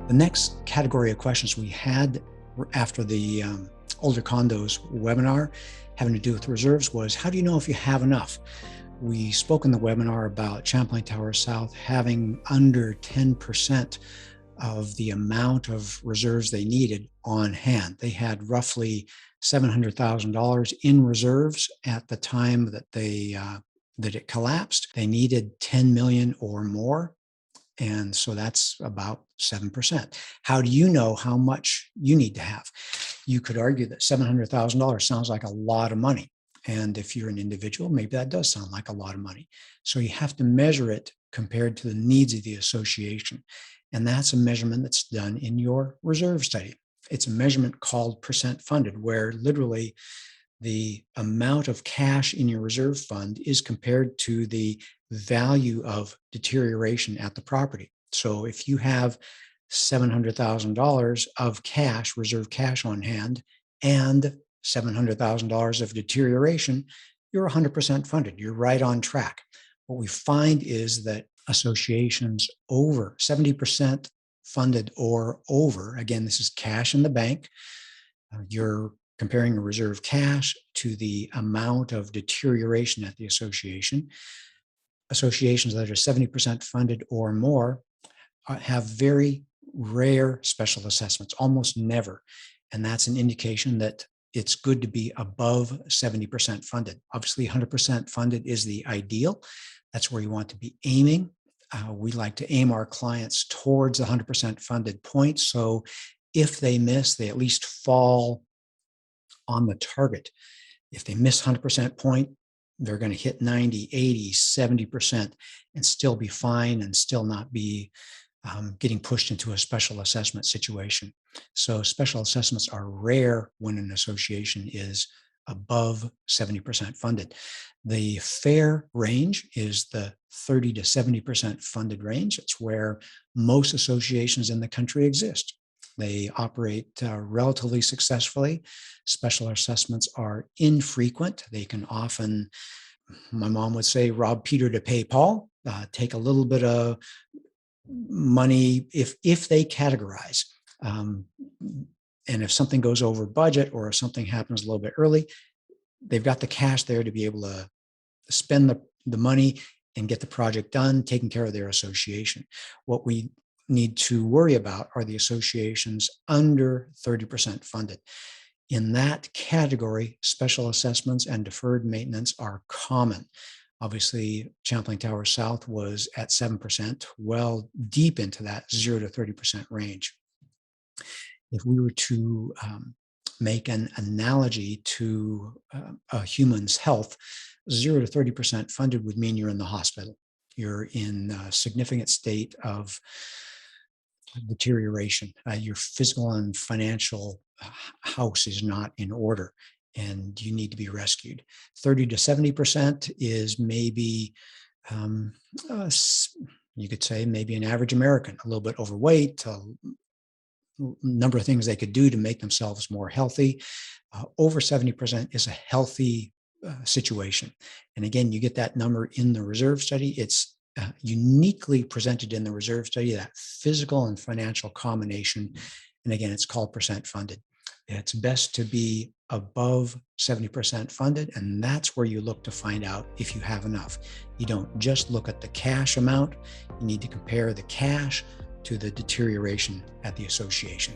The next category of questions we had after the older condos webinar having to do with reserves was, how do you know if you have enough? We spoke in the webinar about Champlain Tower South having under 10% of the amount of reserves they needed on hand. They had roughly $700,000 in reserves at the time that that it collapsed. They needed 10 million or more. And so that's about 7%. How do you know how much you need to have? You could argue that $700,000 sounds like a lot of money. And if you're an individual, maybe that does sound like a lot of money. So you have to measure it compared to the needs of the association. And that's a measurement that's done in your reserve study. It's a measurement called percent funded, where literally the amount of cash in your reserve fund is compared to the value of deterioration at the property. So if you have $700,000 of cash, reserve cash on hand, and $700,000 of deterioration, you're 100% funded. You're right on track. What we find is that associations over 70% funded or over, again, this is cash in the bank, you're comparing a reserve cash to the amount of deterioration at the association. Associations that are 70% funded or more have very rare special assessments, almost never. And that's an indication that it's good to be above 70% funded. Obviously, 100% funded is the ideal. That's where you want to be aiming. We like to aim our clients towards the 100% funded point. So if they miss, they at least fall on the target. If they miss 100% point, they're going to hit 90, 80, 70% and still be fine and still not be getting pushed into a special assessment situation. So special assessments are rare when an association is above 70% funded. The fair range is the 30 to 70% funded range. It's where most associations in the country exist. They operate relatively successfully. Special assessments are infrequent. They can often, my mom would say, rob Peter to pay Paul, take a little bit of money if they categorize. And if something goes over budget or if something happens a little bit early, they've got the cash there to be able to spend the money and get the project done, taking care of their association. What we need to worry about are the associations under 30% funded. In that category, special assessments and deferred maintenance are common. Obviously, Champlain Tower South was at 7%, well deep into that 0 to 30% range. If we were to make an analogy to a human's health, 0 to 30% funded would mean you're in the hospital. You're in a significant state of deterioration. Your physical and financial house is not in order and you need to be rescued. 30 to 70% is maybe, you could say maybe an average American, a little bit overweight, a number of things they could do to make themselves more healthy. Over 70% is a healthy situation. And again, you get that number in the reserve study. It's uniquely presented in the reserve study, that physical and financial combination. And again, it's called percent funded. It's best to be above 70% funded, and that's where you look to find out if you have enough. You don't just look at the cash amount. You need to compare the cash to the deterioration at the association.